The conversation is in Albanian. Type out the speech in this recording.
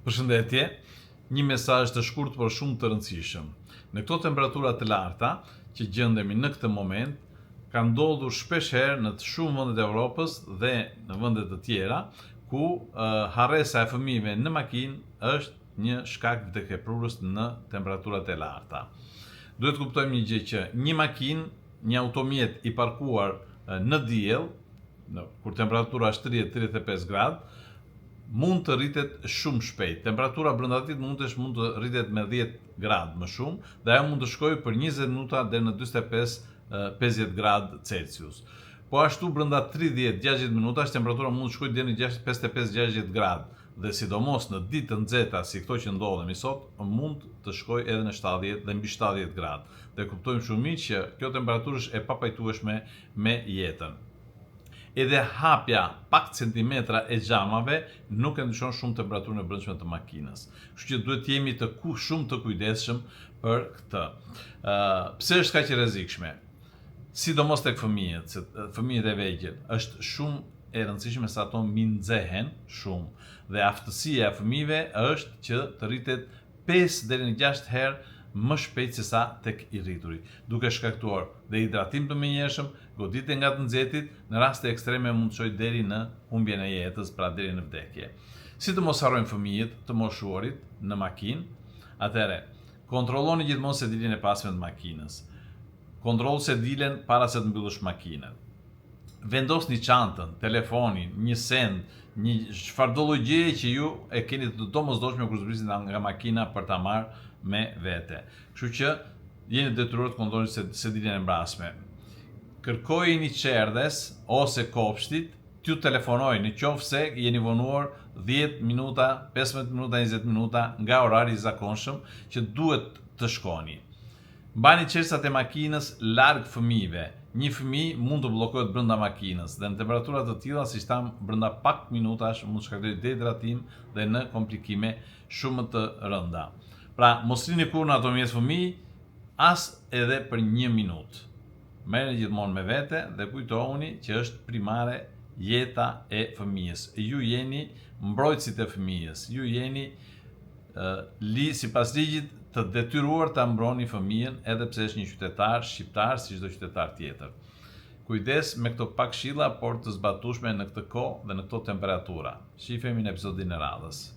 Përshëndetje, një mesazh të shkurt por shumë të rëndësishëm. Në këto temperatura të larta që gjendemi në këtë moment, ka ndodhur shpesh herë në të shumë vendet e Evropës dhe në vende të tjera ku harresa e fëmijëve në makinë është një shkak vdekjeprurës në temperaturat e larta. Duhet të kuptojmë një gjë që një makinë, një automjet i parkuar në diell, kur temperatura është 30-35 gradë, mund të rritet shumë shpejt. Temperatura brenda ditë mund të rritet me 10 gradë më shumë dhe ajo mund të shkojë për 20 minuta deri në 45-50 gradë Celsius. Po ashtu brenda 30-60 minutash temperatura mund të shkojë deri në 55-60 gradë dhe sidomos në ditë të nxehta si këto që ndodhemi sot, mund të shkojë edhe në 70 dhe mbi 70 gradë. Dhe kuptojmë shumë mirë që kjo temperaturë është e papajtueshme me jetën. Edhe hapja pak centimetra e xhamave nuk e ndryshon shumë temperaturën e brendshme të makinës. Kështu që duhet të jemi shumë të kujdesshëm për këtë. Pse është kaq e rrezikshme? Sidomos tek fëmijët, se fëmijët e vegjël është shumë e rëndësishme se ato mi nxehen shumë dhe aftësia e fëmijëve është që të rritet 5 deri në 6 herë më shpejt se sa tek i rrituri, duke shkaktuar dhe hidratim të menjëhershëm, goditje nga të nxehtit, në raste ekstreme mund të çojë deri në humbjen e jetës, pra deri në vdekje. Si të mos harrojmë fëmijët të moshuarit në makinë, atëherë kontrolloni gjithmonë sediljen e pasme të makinës. Kontrollo sedilen para se të mbyllësh makinën. Vendosni çantën, telefonin, një send, një çfarëdo lloj gjëje që ju e keni të domosdoshme kur zbrisni nga makina për ta marrë me vete. Kështu që jeni detyruar të kontrolloni sediljen e mbrapsme. Kërkojini çerdhes ose kopshtit t'ju telefonojnë nëse jeni vonuar 10 minuta, 15 minuta, 20 minuta nga orari i zakonshëm që duhet të shkoni. Mbani çelësat e makinës larg fëmijëve. Një fëmijë mund të bllokohet brenda makinës dhe në temperatura të tilla, siç tham, brenda pak minutash mund të shkaktojë dehidratim dhe në komplikime shumë të rënda. Pra, mos rini kurrë në ato mjet fëmijë as edhe për 1 minutë. Merrni gjithmonë me vete dhe kujtohuni që është primare jeta e fëmijës. Ju jeni mbrojtësit e fëmijës. Ju jeni sipas ligjit të detyruar ta mbroni fëmijën edhe pse është një qytetar shqiptar si çdo qytetar tjetër. Kujdes me këto pak këshilla, por të zbatueshme në këtë kohë dhe në këto temperatura. Shihemi në episodin e radhës.